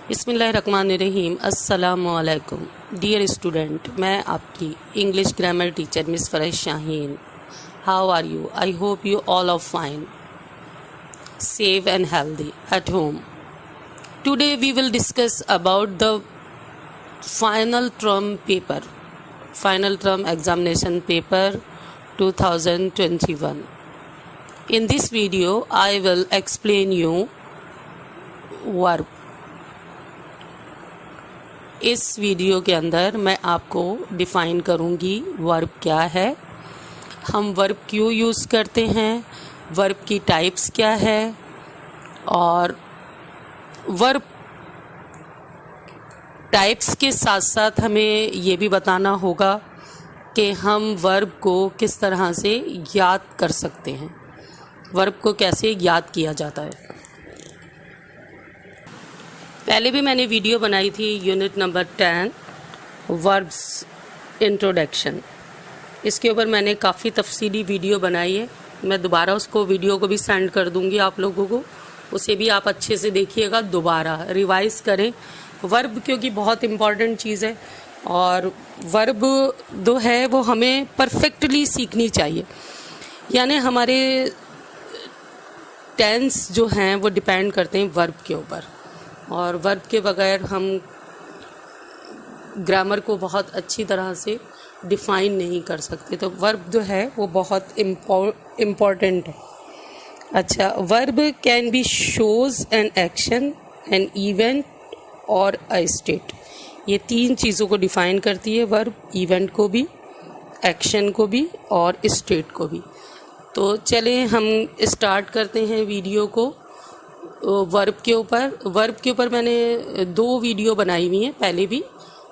बिस्मिल्लाहिर्रहमानिर्रहीम। अस्सलामुअलैकुम dear student, मैं आपकी English grammar teacher miss Faraz Shaheen. How are you? I hope you all are fine, safe and healthy at home. Today we will discuss about the final term examination paper 2021. In this video I will explain you verb. इस video के अंदर मैं आपको define करूँगी verb क्या है, हम verb क्यों यूज़ करते हैं, वर्ब की टाइप्स क्या है, और वर्ब टाइप्स के साथ साथ हमें ये भी बताना होगा कि हम वर्ब को किस तरह से याद कर सकते हैं, वर्ब को कैसे याद किया जाता है। पहले भी मैंने वीडियो बनाई थी यूनिट नंबर 10 वर्ब्स इंट्रोडक्शन, इसके ऊपर मैंने काफ़ी तफसीली वीडियो बनाई है। मैं दोबारा उसको वीडियो को भी सेंड कर दूंगी आप लोगों को, उसे भी आप अच्छे से देखिएगा, दोबारा रिवाइज़ करें वर्ब, क्योंकि बहुत इम्पॉर्टेंट चीज़ है और वर्ब जो है वो हमें परफेक्टली सीखनी चाहिए। यानी हमारे टेंस जो हैं वो डिपेंड करते हैं वर्ब के ऊपर, और वर्ब के बगैर हम ग्रामर को बहुत अच्छी तरह से डिफ़ाइन नहीं कर सकते। तो वर्ब जो है वो बहुत इम्पॉर्टेंट है। अच्छा, verb can be shows an action, an event और अ स्टेट। ये तीन चीज़ों को डिफ़ाइन करती है वर्ब, इवेंट को भी, एक्शन को भी और स्टेट को भी। तो चलें हम स्टार्ट करते हैं वीडियो को वर्ब के ऊपर। वर्ब के ऊपर मैंने 2 वीडियो बनाई हुई हैं पहले भी,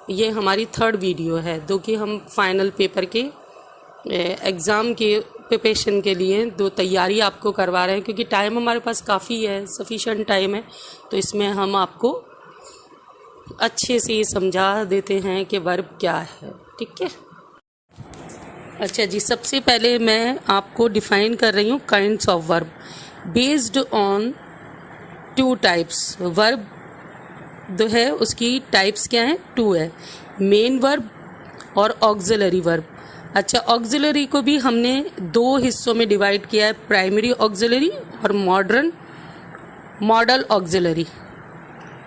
ये हमारी 3rd वीडियो है, जो कि हम फाइनल पेपर के एग्ज़ाम के प्रिपरेशन के लिए 2 तैयारी आपको करवा रहे हैं, क्योंकि टाइम हमारे पास काफ़ी है, सफिशेंट टाइम है, तो इसमें हम आपको अच्छे से ये समझा देते हैं कि वर्ब क्या है। ठीक है, अच्छा जी, सबसे पहले मैं आपको डिफ़ाइन कर रही हूँ kinds of verb based on 2 types. Verb जो है उसकी टाइप्स क्या हैं? 2 है, मेन वर्ब और ऑक्सिलरी वर्ब। अच्छा, ऑक्सिलरी को भी हमने 2 हिस्सों में डिवाइड किया है, प्राइमरी ऑक्सिलरी और मॉडल ऑक्सिलरी।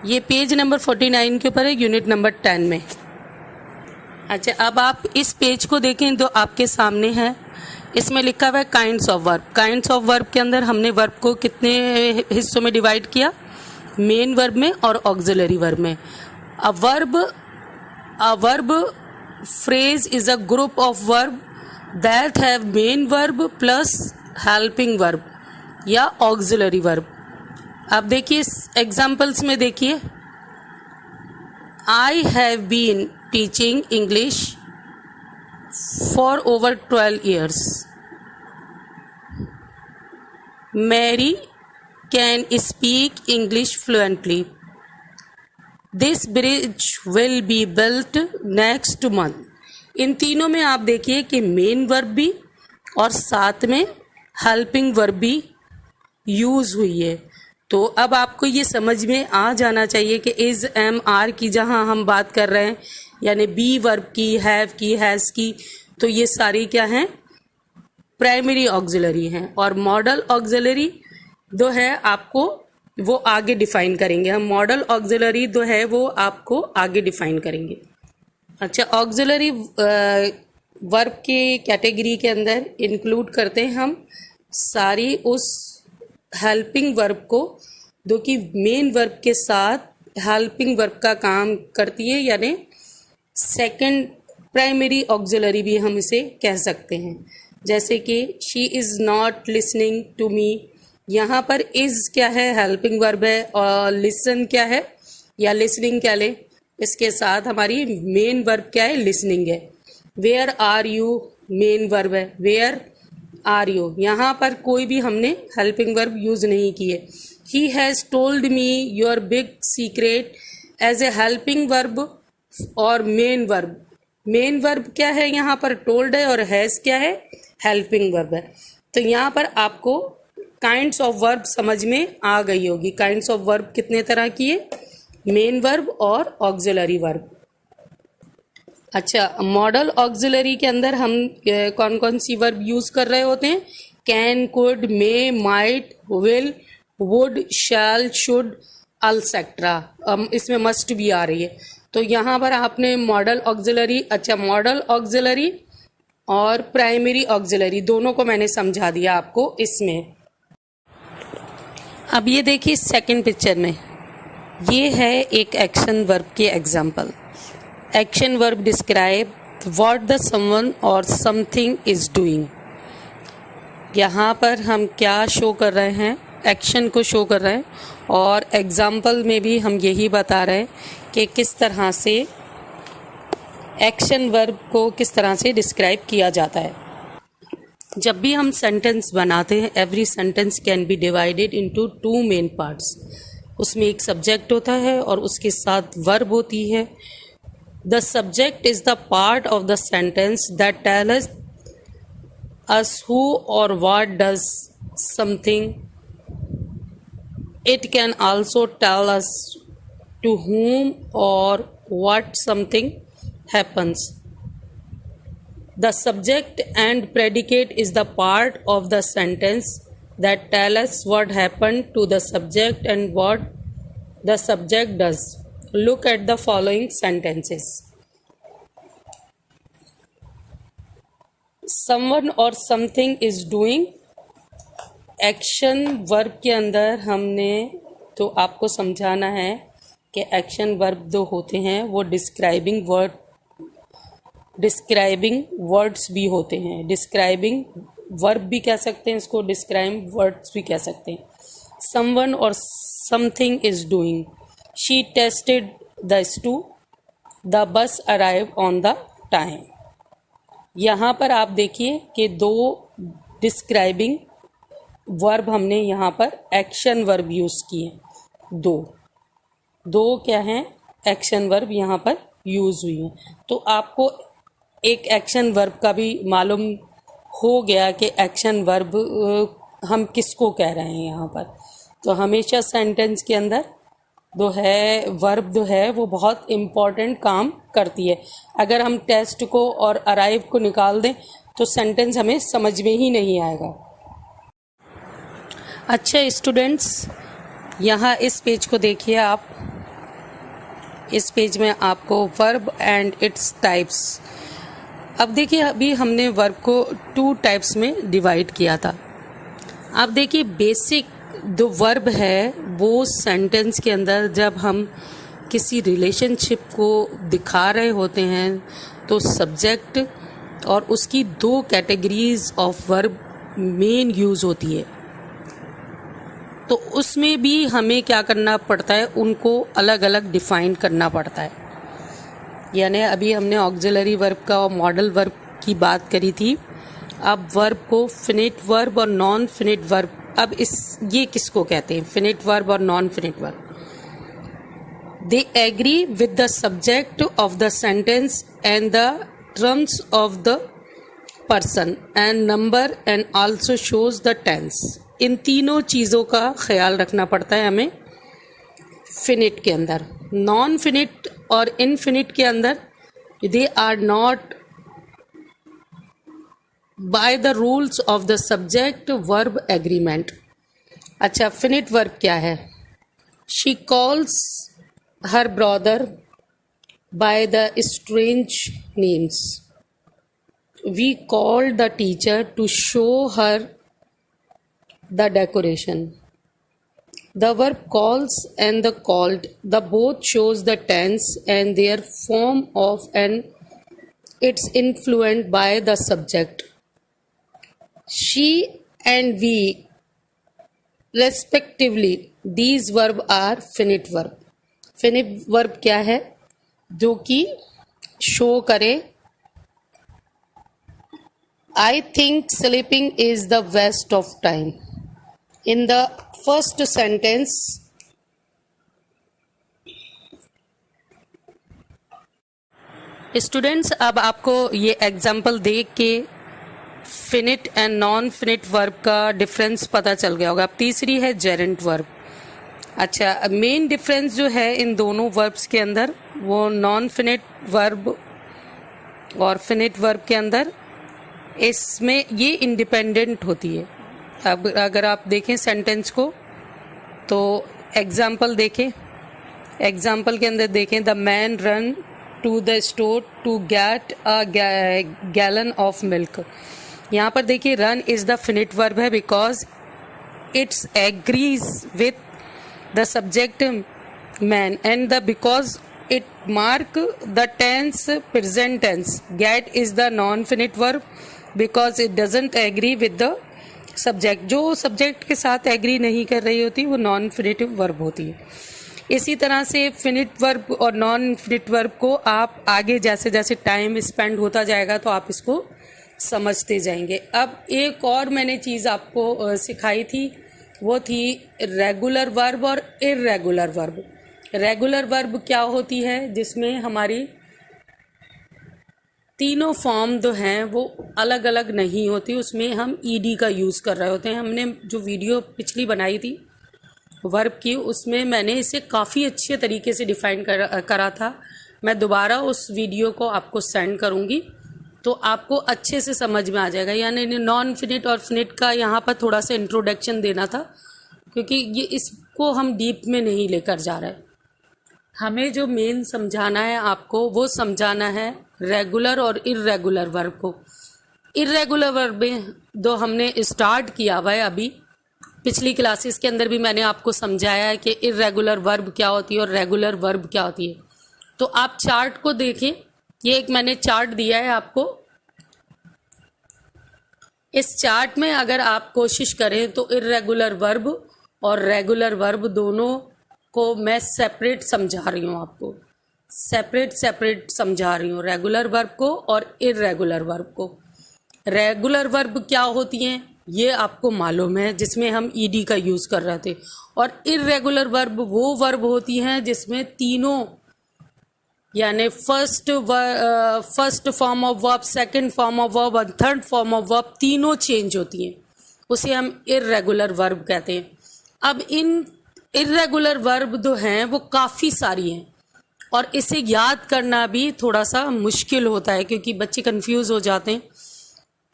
ये पेज नंबर 49 के ऊपर है, यूनिट नंबर 10 में। अच्छा, अब आप इस पेज को देखें तो आपके सामने है, इसमें लिखा हुआ है kinds of verb. Kinds of verb के अंदर हमने वर्ब को कितने हिस्सों में डिवाइड किया? मेन वर्ब में और ऑक्सिलरी वर्ब में। A verb phrase is a group of verb that have main verb plus helping verb या ऑक्सिलरी वर्ब। अब देखिए एग्जाम्पल्स में, देखिए I have been teaching English for over 12 years. Mary can speak English fluently. This bridge will be built next month. इन तीनों में आप देखिए कि मेन वर्ब भी और साथ में हेल्पिंग वर्ब भी यूज़ हुई है। तो अब आपको ये समझ में आ जाना चाहिए कि इज़, एम, आर की जहाँ हम बात कर रहे हैं, यानी बी वर्ब की, हैव की, हैज़ की, तो ये सारी क्या हैं? प्राइमरी ऑक्सिलरी हैं। और मॉडल ऑक्सिलरी जो है आपको वो आगे डिफाइन करेंगे हम, मॉडल ऑक्सिलरी जो है वो आपको आगे डिफाइन करेंगे। अच्छा, ऑक्सिलरी वर्ब के कैटेगरी के अंदर इंक्लूड करते हैं हम सारी उस हेल्पिंग वर्ब को जो कि मेन वर्ब के साथ हेल्पिंग वर्ब का काम करती है, यानी सेकंड प्राइमरी ऑक्सिलरी भी हम इसे कह सकते हैं। जैसे कि she is not listening to me, यहाँ पर इज़ क्या है? हेल्पिंग वर्ब है, और लिसन क्या है या लिसनिंग क्या ले, इसके साथ हमारी मेन वर्ब क्या है? लिसनिंग है। Where are you main verb है, वेयर आर यू, यहाँ पर कोई भी हमने हेल्पिंग वर्ब यूज़ नहीं की है। He has told me your big secret as a helping verb और मेन वर्ब। मेन वर्ब क्या है? यहाँ पर टोल्ड है, और हैज़ क्या है? हेल्पिंग वर्ब है। तो यहाँ पर आपको काइंड्स ऑफ वर्ब समझ में आ गई होगी। काइंड्स ऑफ वर्ब कितने तरह की है? मेन वर्ब और ऑक्सिलरी वर्ब। अच्छा, मॉडल ऑक्सिलरी के अंदर हम कौन कौन सी वर्ब यूज कर रहे होते हैं? Can, could, may, might, will, would, shall, should, etcetera. इसमें मस्ट भी आ रही है। तो यहाँ पर आपने मॉडल ऑक्सिलरी, अच्छा मॉडल ऑक्सिलरी और प्राइमरी ऑक्सिलरी दोनों को मैंने समझा दिया आपको इसमें। अब ये देखिए सेकंड पिक्चर में, ये है एक एक्शन वर्ब के example. Action verb describe what the someone और समथिंग इज डूइंग। यहाँ पर हम क्या शो कर रहे हैं? एक्शन को शो कर रहे हैं, और एग्जाम्पल में भी हम यही बता रहे हैं कि किस तरह से एक्शन वर्ब को किस तरह से डिस्क्राइब किया जाता है। जब भी हम सेंटेंस बनाते हैं, every sentence can be divided into 2 main parts. उसमें एक सब्जेक्ट होता है और उसके साथ वर्ब होती है। The subject is the part of the sentence that tells us who or what does something. It can also tell us to whom or what something happens. The subject and predicate is the part of the sentence that tell us what happened to the subject and what the subject does. Look at the following sentences. Someone or something is doing. Action verb के अंदर हमने तो आपको समझाना है कि action verb जो होते हैं वो डिस्क्राइबिंग वर्ड्स भी होते हैं। डिस्क्राइबिंग वर्ब भी कह सकते हैं इसको, डिस्क्राइब वर्ड्स भी कह सकते हैं। समवन और something is doing. She tasted the stew. The bus arrive on the time. यहाँ पर आप देखिए कि 2 डिस्क्राइबिंग वर्ब हमने यहाँ पर एक्शन वर्ब यूज़ किए। दो क्या हैं? एक्शन वर्ब यहाँ पर यूज़ हुई हैं। तो आपको एक एक्शन वर्ब का भी मालूम हो गया कि एक्शन वर्ब हम किसको कह रहे हैं यहाँ पर। तो हमेशा सेंटेंस के अंदर जो है वर्ब जो है वो बहुत इम्पॉर्टेंट काम करती है। अगर हम टेस्ट को और अराइव को निकाल दें तो सेंटेंस हमें समझ में ही नहीं आएगा। अच्छा स्टूडेंट्स, यहाँ इस पेज को देखिए आप। इस पेज में आपको वर्ब एंड इट्स टाइप्स। अब देखिए अभी हमने वर्ब को 2 टाइप्स में डिवाइड किया था। अब देखिए बेसिक जो वर्ब है वो सेंटेंस के अंदर जब हम किसी रिलेशनशिप को दिखा रहे होते हैं तो सब्जेक्ट और उसकी 2 categories of verb main use होती है। तो उसमें भी हमें क्या करना पड़ता है? उनको अलग अलग डिफाइन करना पड़ता है। यानी अभी हमने ऑक्सिलरी वर्ब का और मॉडल वर्ब की बात करी थी। अब वर्ब को फिनिट वर्ब और नॉन फिनिट वर्ब, अब ये किसको कहते हैं? फिनिट वर्ब और non finite verb. They agree with the subject of the sentence and the terms of the person and number and also shows the tense. इन तीनों चीज़ों का ख्याल रखना पड़ता है हमें फिनिट के अंदर। नॉन फिनिट और इनफिनिट के अंदर they are not by the rules of the subject verb agreement. अच्छा, फिनिट वर्ब क्या है? She calls her brother by the strange names. We called the teacher to show her the decoration. The verb calls and the called, the both shows the tense and their form of and it's influenced by the subject. She and we respectively, these verb are finite verb. Finite verb क्या है? जो कि show करे I think sleeping is the waste of time. In the first sentence, students अब आपको ये example देख के finite and non finite verb का डिफरेंस पता चल गया होगा। अब तीसरी है जेरेंट वर्ब। अच्छा, मेन डिफरेंस जो है इन दोनों वर्ब्स के अंदर वो नॉन फिनिट वर्ब और फिनिट वर्ब के अंदर इसमें ये इंडिपेंडेंट होती है। अब अगर आप देखें सेंटेंस को तो एग्जाम्पल देखें, एग्जाम्पल के अंदर देखें, the man run to the store to get a gallon of milk. यहाँ पर देखिए run is the finite verb है because it's agrees with the subject man and the because it mark the tense present tense. Get is the non finite verb because it doesn't agree with the subject. जो subject के साथ agree नहीं कर रही होती वो non फिनिटिव verb होती है। इसी तरह से फिनिट वर्ब और नॉन फिनिट वर्ब को आप आगे जैसे जैसे टाइम स्पेंड होता जाएगा तो आप इसको समझते जाएंगे। अब एक और मैंने चीज़ आपको सिखाई थी, वो थी रेगुलर वर्ब और इर्रेगुलर वर्ब। रेगुलर वर्ब क्या होती है, जिसमें हमारी तीनों फॉर्म जो हैं वो अलग अलग नहीं होती, उसमें हम ईडी का यूज़ कर रहे होते हैं। हमने जो वीडियो पिछली बनाई थी वर्ब की, उसमें मैंने इसे काफ़ी अच्छे तरीके से डिफाइन करा था। मैं दोबारा उस वीडियो को आपको सेंड करूँगी तो आपको अच्छे से समझ में आ जाएगा। यानी नॉन फिनिट और फिनिट का यहाँ पर थोड़ा सा इंट्रोडक्शन देना था, क्योंकि ये इसको हम डीप में नहीं लेकर जा रहे। हमें जो मेन समझाना है आपको वो समझाना है रेगुलर और इर्रेगुलर वर्ब को। इर्रेगुलर वर्ब में जो हमने स्टार्ट किया हुआ है अभी, पिछली क्लासेस के अंदर भी मैंने आपको समझाया है कि इर्रेगुलर वर्ब क्या होती है और रेगुलर वर्ब क्या होती है। तो आप चार्ट को देखें, ये एक मैंने चार्ट दिया है आपको। इस चार्ट में अगर आप कोशिश करें तो इर्रेगुलर वर्ब और रेगुलर वर्ब दोनों को मैं सेपरेट समझा रही हूँ, आपको सेपरेट समझा रही हूँ, रेगुलर वर्ब को और इर्रेगुलर वर्ब को। रेगुलर वर्ब क्या होती हैं ये आपको मालूम है, जिसमें हम ईडी का यूज़ कर रहे थे। और इर्रेगुलर वर्ब वो वर्ब होती हैं जिसमें तीनों यानी first form of verb, second form of verb और थर्ड फॉर्म ऑफ वर्ब तीनों चेंज होती हैं, उसे हम इर्रेगुलर वर्ब कहते हैं। अब इन इर्रेगुलर वर्ब जो हैं वो काफ़ी सारी हैं और इसे याद करना भी थोड़ा सा मुश्किल होता है क्योंकि बच्चे कंफ्यूज हो जाते हैं।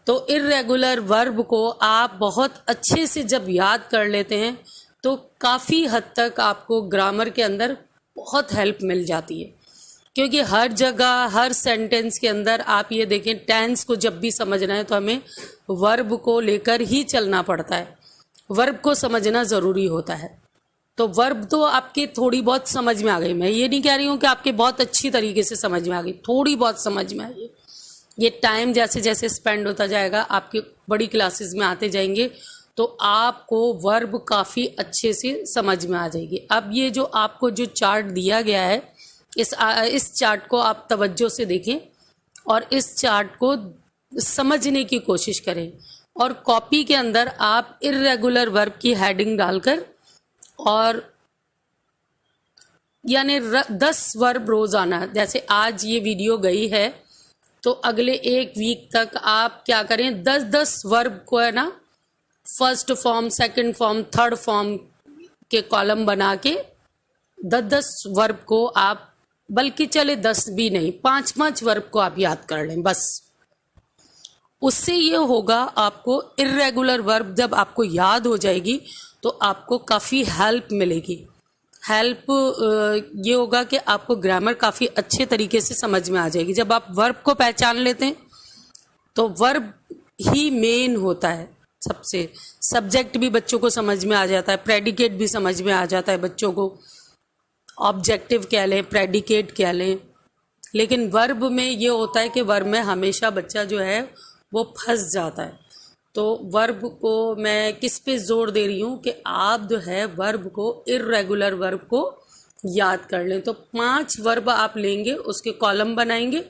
तो इर्रेगुलर वर्ब को आप बहुत अच्छे से जब याद कर लेते हैं तो काफ़ी हद तक आपको ग्रामर के अंदर बहुत हेल्प मिल जाती है, क्योंकि हर जगह हर सेंटेंस के अंदर आप ये देखें, टेंस को जब भी समझना है तो हमें वर्ब को लेकर ही चलना पड़ता है, वर्ब को समझना ज़रूरी होता है। तो वर्ब तो आपके थोड़ी बहुत समझ में आ गई, मैं ये नहीं कह रही हूँ कि आपके बहुत अच्छी तरीके से समझ में आ गई, थोड़ी बहुत समझ में आई। ये टाइम जैसे जैसे स्पेंड होता जाएगा, आपके बड़ी क्लासेस में आते जाएंगे तो आपको वर्ब काफ़ी अच्छे से समझ में आ जाएगी। अब ये जो आपको जो चार्ट दिया गया है, इस चार्ट को आप तवज्जो से देखें और इस चार्ट को समझने की कोशिश करें और कॉपी के अंदर आप इर्रेगुलर वर्ब की हेडिंग डालकर और यानी 10 वर्ब रोज़ाना, जैसे आज ये वीडियो गई है तो अगले एक वीक तक आप क्या करें, 10-10 वर्ब को है ना, first form, second form, third form के कॉलम बना के 10-10 वर्ब को आप, बल्कि चले 10 भी नहीं, 5-5 वर्ब को आप याद कर लें बस। उससे ये होगा आपको इर्रेगुलर वर्ब जब आपको याद हो जाएगी तो आपको काफ़ी हेल्प मिलेगी। हेल्प ये होगा कि आपको ग्रामर काफ़ी अच्छे तरीके से समझ में आ जाएगी। जब आप वर्ब को पहचान लेते हैं तो वर्ब ही मेन होता है सबसे। सब्जेक्ट भी बच्चों को समझ में आ जाता है, प्रेडिकेट भी समझ में आ जाता है बच्चों को, ऑब्जेक्टिव कह लें, प्रेडिकेट कह लें। लेकिन वर्ब में ये होता है कि वर्ब में हमेशा बच्चा जो है वो फंस जाता है। तो वर्ब को मैं किस पे जोर दे रही हूँ कि आप जो है वर्ब को, इर्रेगुलर वर्ब को याद कर लें। तो 5 वर्ब आप लेंगे, उसके कॉलम बनाएंगे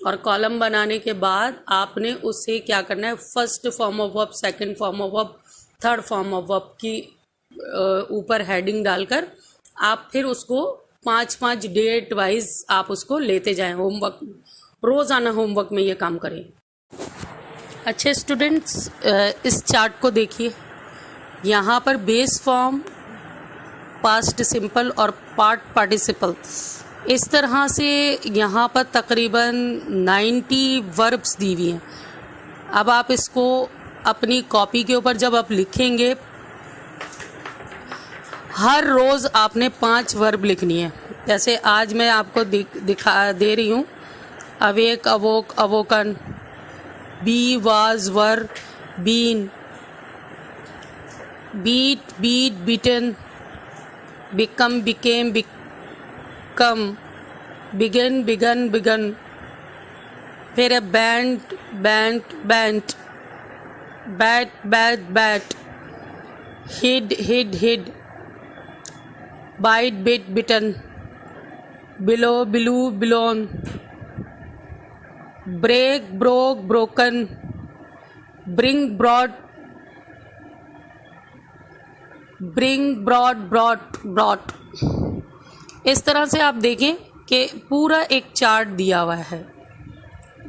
और कॉलम बनाने के बाद आपने उसे क्या करना है, first form of verb, second form of verb, third form of verb की ऊपर हेडिंग डालकर आप फिर उसको 5-5 डेट वाइज आप उसको लेते जाएं। होमवर्क रोज़ाना होमवर्क में ये काम करें। अच्छे स्टूडेंट्स, इस चार्ट को देखिए, यहाँ पर बेस फॉर्म पास्ट सिंपल और पार्ट पार्टिसिपल। इस तरह से यहाँ पर तकरीबन 90 वर्ब्स दी हुई हैं। अब आप इसको अपनी कॉपी के ऊपर जब आप लिखेंगे, हर रोज़ आपने 5 वर्ब लिखनी है। जैसे आज मैं आपको दिखा दे रही हूँ, awake, awoke, awoken, be, was, were, been, beat, beat, beaten, become, became, become, begin, began, begun, फिर है bend, bent, bent, bet, bet, bet, hid, hid, hid, bite, bit, bitten, blow, blew, blown, break, broke, broken, bring, brought, bring, brought, brought, brought. इस तरह से आप देखें कि पूरा एक चार्ट दिया हुआ है।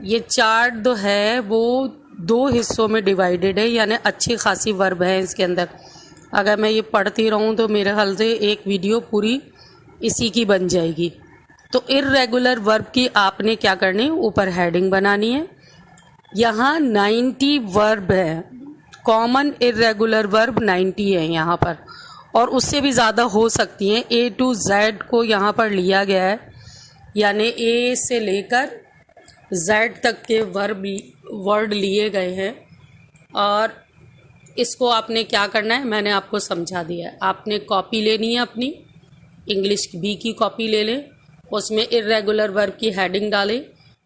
ये चार्ट जो है वो 2 हिस्सों में डिवाइडेड है, यानी अच्छी खासी वर्ब है इसके अंदर। अगर मैं ये पढ़ती रहूँ तो मेरे ख्याल से एक वीडियो पूरी इसी की बन जाएगी। तो इर्रेगुलर वर्ब की आपने क्या करनी है, ऊपर हेडिंग बनानी है। यहाँ 90 वर्ब है, कॉमन इर्रेगुलर वर्ब 90 है यहाँ पर, और उससे भी ज़्यादा हो सकती हैं। A to Z को यहाँ पर लिया गया है, यानी A से लेकर Z तक के वर्ड लिए गए हैं। और इसको आपने क्या करना है, मैंने आपको समझा दिया है। आपने कॉपी लेनी है अपनी, इंग्लिश B की कॉपी ले लें, उसमें इर्रेगुलर वर्ब की हेडिंग डालें।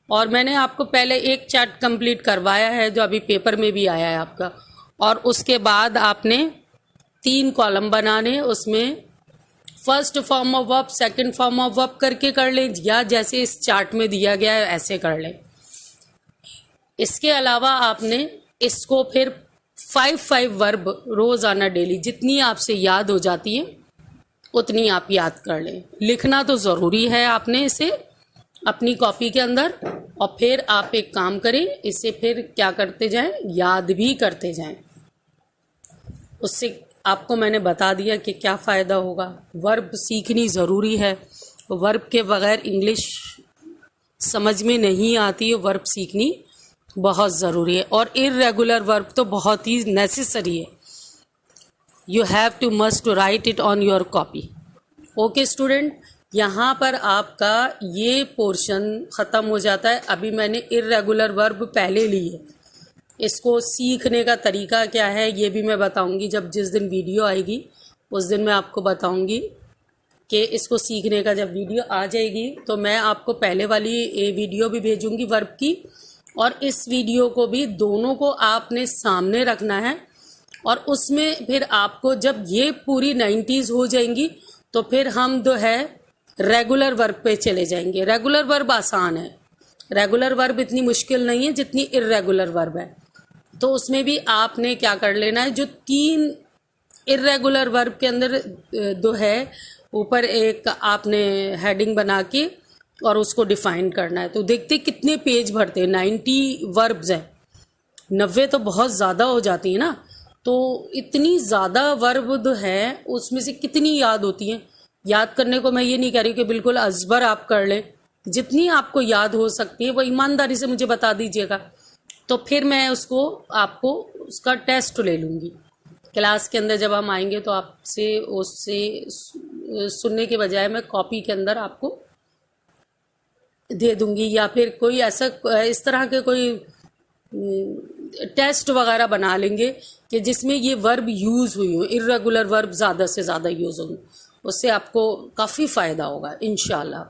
और मैंने आपको पहले एक चार्ट कंप्लीट करवाया है जो अभी पेपर में भी आया है आपका। और उसके बाद आपने 3 कॉलम बनाने, उसमें first form of verb, second form of verb करके कर लें, या जैसे इस चार्ट में दिया गया है ऐसे कर लें। इसके अलावा आपने इसको फिर 5 वर्ब रोज़ाना डेली जितनी आपसे याद हो जाती है उतनी आप याद कर लें। लिखना तो ज़रूरी है आपने इसे अपनी कॉपी के अंदर, और फिर आप एक काम करें, इसे फिर क्या करते जाएं, याद भी करते जाएं। उससे आपको मैंने बता दिया कि क्या फ़ायदा होगा। वर्ब सीखनी ज़रूरी है, वर्ब के बगैर इंग्लिश समझ में नहीं आती है, वर्ब सीखनी बहुत ज़रूरी है। और इर्रेगुलर वर्ब तो बहुत ही नेसेसरी है। You have to must to write it on your copy. Okay student, यहाँ पर आपका ये पोर्शन ख़त्म हो जाता है। अभी मैंने इर्रेगुलर वर्ब पहले ली है, इसको सीखने का तरीका क्या है ये भी मैं बताऊंगी। जब जिस दिन वीडियो आएगी उस दिन मैं आपको बताऊंगी कि इसको सीखने का जब वीडियो आ जाएगी तो मैं आपको पहले वाली वीडियो भी भेजूंगी वर्ब की, और इस वीडियो को भी, दोनों को आपने सामने रखना है। और उसमें फिर आपको जब ये पूरी 90s हो जाएंगी तो फिर हम जो है रेगुलर वर्ब पे चले जाएंगे। रेगुलर वर्ब आसान है, रेगुलर वर्ब इतनी मुश्किल नहीं है जितनी इर्रेगुलर वर्ब है। तो उसमें भी आपने क्या कर लेना है, जो 3 इर्रेगुलर वर्ब के अंदर जो है ऊपर एक आपने हेडिंग बना के और उसको डिफाइन करना है। तो देखते कितने पेज भरते हैं, 90 वर्ब्स हैं, 90 तो बहुत ज़्यादा हो जाती है ना। तो इतनी ज़्यादा वर्ब जो है उसमें से कितनी याद होती हैं। याद करने को मैं ये नहीं कह रही कि बिल्कुल अजबर आप कर लें, जितनी आपको याद हो सकती है वो ईमानदारी से मुझे बता दीजिएगा, तो फिर मैं उसको आपको उसका टेस्ट ले लूँगी क्लास के अंदर। जब हम आएंगे तो आपसे उससे सुनने के बजाय मैं कॉपी के अंदर आपको दे दूँगी, या फिर कोई ऐसा इस तरह के कोई टेस्ट वगैरह बना लेंगे कि जिसमें ये वर्ब यूज़ हुई हो, इर्रेगुलर वर्ब ज़्यादा से ज़्यादा यूज़ हो, उससे आपको काफ़ी फ़ायदा होगा इंशाल्लाह।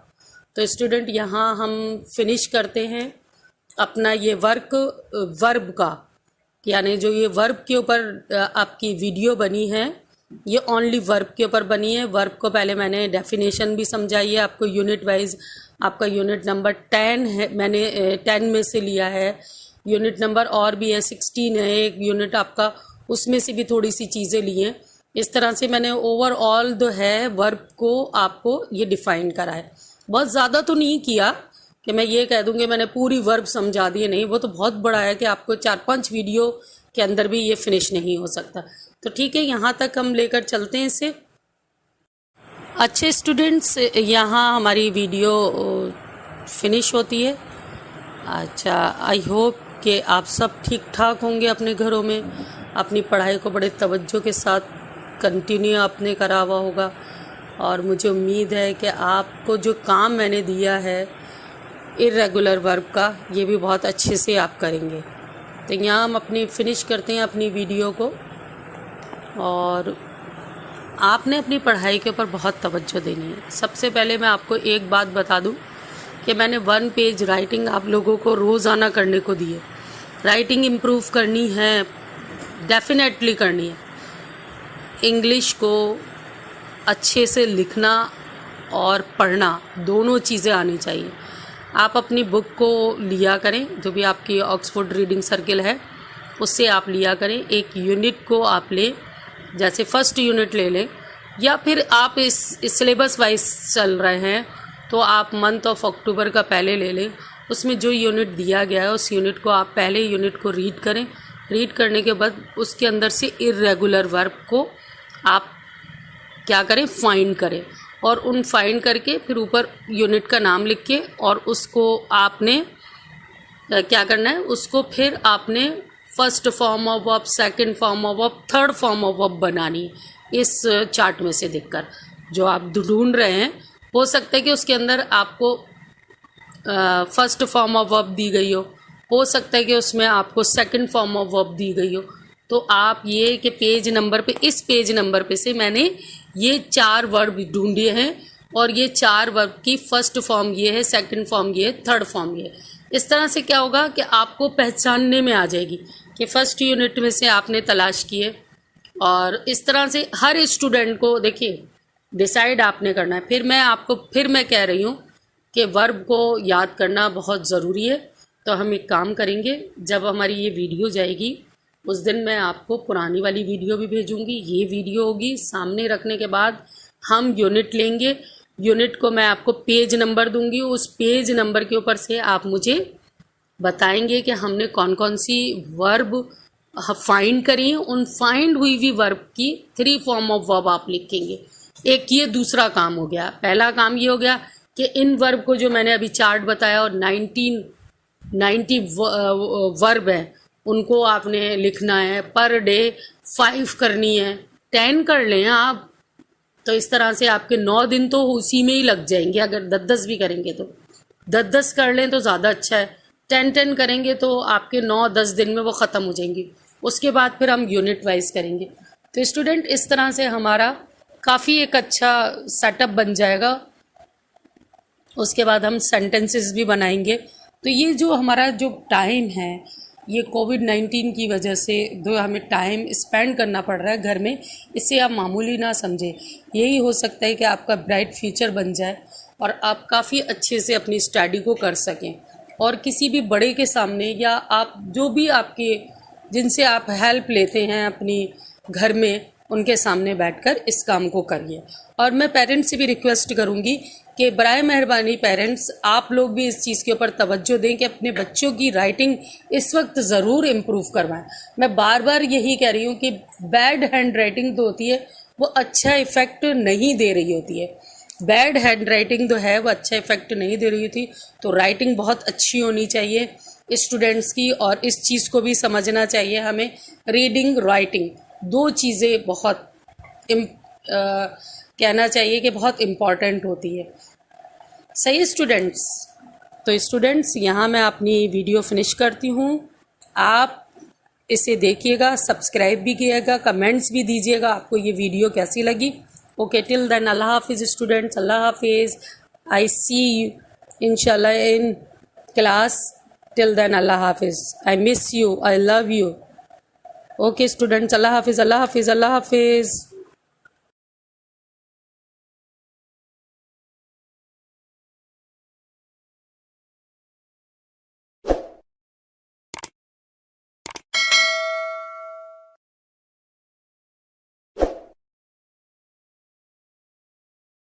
तो स्टूडेंट, यहाँ हम फिनिश करते हैं अपना ये वर्ब का, यानी जो ये वर्ब के ऊपर आपकी वीडियो बनी है ये ओनली वर्ब के ऊपर बनी है। वर्ब को पहले मैंने डेफिनेशन भी समझाई है आपको यूनिट वाइज। आपका यूनिट नंबर 10 है, मैंने 10 में से लिया है। यूनिट नंबर और भी है 16 है एक यूनिट आपका, उसमें से भी थोड़ी सी चीज़ें ली हैं। इस तरह से मैंने ओवरऑल जो है वर्ब को आपको ये डिफ़ाइन करा है। बहुत ज़्यादा तो नहीं किया कि मैं ये कह दूँगी मैंने पूरी वर्ब समझा दी, नहीं, वो तो बहुत बड़ा है कि आपको 4-5 वीडियो के अंदर भी ये फिनिश नहीं हो सकता। तो ठीक है, यहाँ तक हम लेकर चलते हैं इसे। अच्छे स्टूडेंट्स, यहाँ हमारी वीडियो फिनिश होती है। अच्छा, आई होप कि आप सब ठीक ठाक होंगे अपने घरों में, अपनी पढ़ाई को बड़े तवज्जो के साथ कंटिन्यू आपने करा हुआ होगा, और मुझे उम्मीद है कि आपको जो काम मैंने दिया है इर्रेगुलर वर्ब का, ये भी बहुत अच्छे से आप करेंगे। तो यहाँ हम अपनी फिनिश करते हैं अपनी वीडियो को, और आपने अपनी पढ़ाई के ऊपर बहुत तवज्जो देनी है। सबसे पहले मैं आपको एक बात बता दूं कि मैंने 1 पेज राइटिंग आप लोगों को रोज़ाना करने को दी है। राइटिंग इम्प्रूव करनी है, डेफिनेटली करनी है। इंग्लिश को अच्छे से लिखना और पढ़ना दोनों चीज़ें आनी चाहिए। आप अपनी बुक को लिया करें, जो भी आपकी ऑक्सफोर्ड रीडिंग सर्किल है उससे आप लिया करें। एक यूनिट को आप लें, जैसे फर्स्ट यूनिट ले लें, या फिर आप इस सिलेबस वाइज चल रहे हैं तो आप मंथ ऑफ अक्टूबर का पहले ले लें। उसमें जो यूनिट दिया गया है उस यूनिट को आप पहले यूनिट को रीड करें। रीड करने के बाद उसके अंदर से इर्रेगुलर वर्ब को आप क्या करें, फाइंड करें, और उन फाइंड करके फिर ऊपर यूनिट का नाम लिख के, और उसको आपने क्या करना है, उसको फिर आपने first form of verb, second form of verb, third form of verb बनानी है। इस चार्ट में से देखकर जो आप ढूंढ रहे हैं, हो सकता है कि उसके अंदर आपको फर्स्ट फॉर्म ऑफ वर्ब दी गई हो सकता है कि उसमें आपको सेकंड फॉर्म ऑफ वर्ब दी गई हो। तो आप ये कि पेज नंबर पे, इस पेज नंबर पे से मैंने ये 4 वर्ब ढूंढे हैं, और ये 4 वर्ब की फर्स्ट फॉर्म ये है, सेकंड फॉर्म ये है, थर्ड फॉर्म ये है। इस तरह से क्या होगा कि आपको पहचानने में आ जाएगी कि फर्स्ट यूनिट में से आपने तलाश किए, और इस तरह से हर स्टूडेंट को देखिए डिसाइड आपने करना है। फिर मैं कह रही हूँ कि वर्ब को याद करना बहुत ज़रूरी है। तो हम एक काम करेंगे, जब हमारी ये वीडियो जाएगी उस दिन मैं आपको पुरानी वाली वीडियो भी भेजूंगी, ये वीडियो होगी। सामने रखने के बाद हम यूनिट लेंगे, यूनिट को मैं आपको पेज नंबर दूंगी, उस पेज नंबर के ऊपर से आप मुझे बताएंगे कि हमने कौन कौन सी वर्ब फाइंड करी है। उन फाइंड हुई हुई वर्ब की 3 फॉर्म ऑफ वर्ब आप लिखेंगे। एक ये दूसरा काम हो गया। पहला काम ये हो गया कि इन वर्ब को जो मैंने अभी चार्ट बताया, और 90 वर्ब है, उनको आपने लिखना है। पर डे 5 करनी है, 10 कर लें आप। तो इस तरह से आपके 9 दिन तो उसी में ही लग जाएंगे। अगर 10-10 भी करेंगे तो 10-10 कर लें तो ज़्यादा अच्छा है। 10-10 करेंगे तो आपके 9-10 दिन में वो ख़त्म हो जाएंगी। उसके बाद फिर हम यूनिट वाइज करेंगे। तो स्टूडेंट, इस तरह से हमारा काफ़ी एक अच्छा सेटअप बन जाएगा। उसके बाद हम सेंटेंसेस भी बनाएंगे। तो ये जो हमारा जो टाइम है, ये कोविड-19 की वजह से जो हमें टाइम स्पेंड करना पड़ रहा है घर में, इसे आप मामूली ना समझें। यही हो सकता है कि आपका ब्राइट फ्यूचर बन जाए और आप काफ़ी अच्छे से अपनी स्टडी को कर सकें, और किसी भी बड़े के सामने, या आप जो भी आपके जिनसे आप हेल्प लेते हैं अपनी घर में, उनके सामने बैठकर इस काम को करिए। और मैं पेरेंट्स से भी रिक्वेस्ट करूंगी कि बराए मेहरबानी पेरेंट्स, आप लोग भी इस चीज़ के ऊपर तवज्जो दें कि अपने बच्चों की राइटिंग इस वक्त ज़रूर इम्प्रूव करवाएं। मैं बार बार यही कह रही हूँ कि बैड हैंड राइटिंग तो होती है, वो अच्छा इफ़ेक्ट नहीं दे रही होती है। बैड हैंड राइटिंग तो है, वो अच्छा इफ़ेक्ट नहीं दे रही थी। तो राइटिंग बहुत अच्छी होनी चाहिए स्टूडेंट्स की, और इस चीज़ को भी समझना चाहिए हमें। रीडिंग, राइटिंग, 2 चीज़ें बहुत कहना चाहिए कि बहुत इम्पॉर्टेंट होती है। सही स्टूडेंट्स? तो स्टूडेंट्स, यहाँ मैं अपनी वीडियो फिनिश करती हूँ। आप इसे देखिएगा, सब्सक्राइब भी कीजिएगा, कमेंट्स भी दीजिएगा आपको ये वीडियो कैसी लगी। ओके, टिल देन अल्लाह हाफिज़ स्टूडेंट्स, अल्लाह हाफिज़। आई सी यू इंशाल्लाह इन क्लास। टिल देन अल्लाह हाफिज़। I miss you, I love you. Okay students, अल्लाह हाफिज़, अल्लाह हाफिज़, अल्लाह हाफिज़।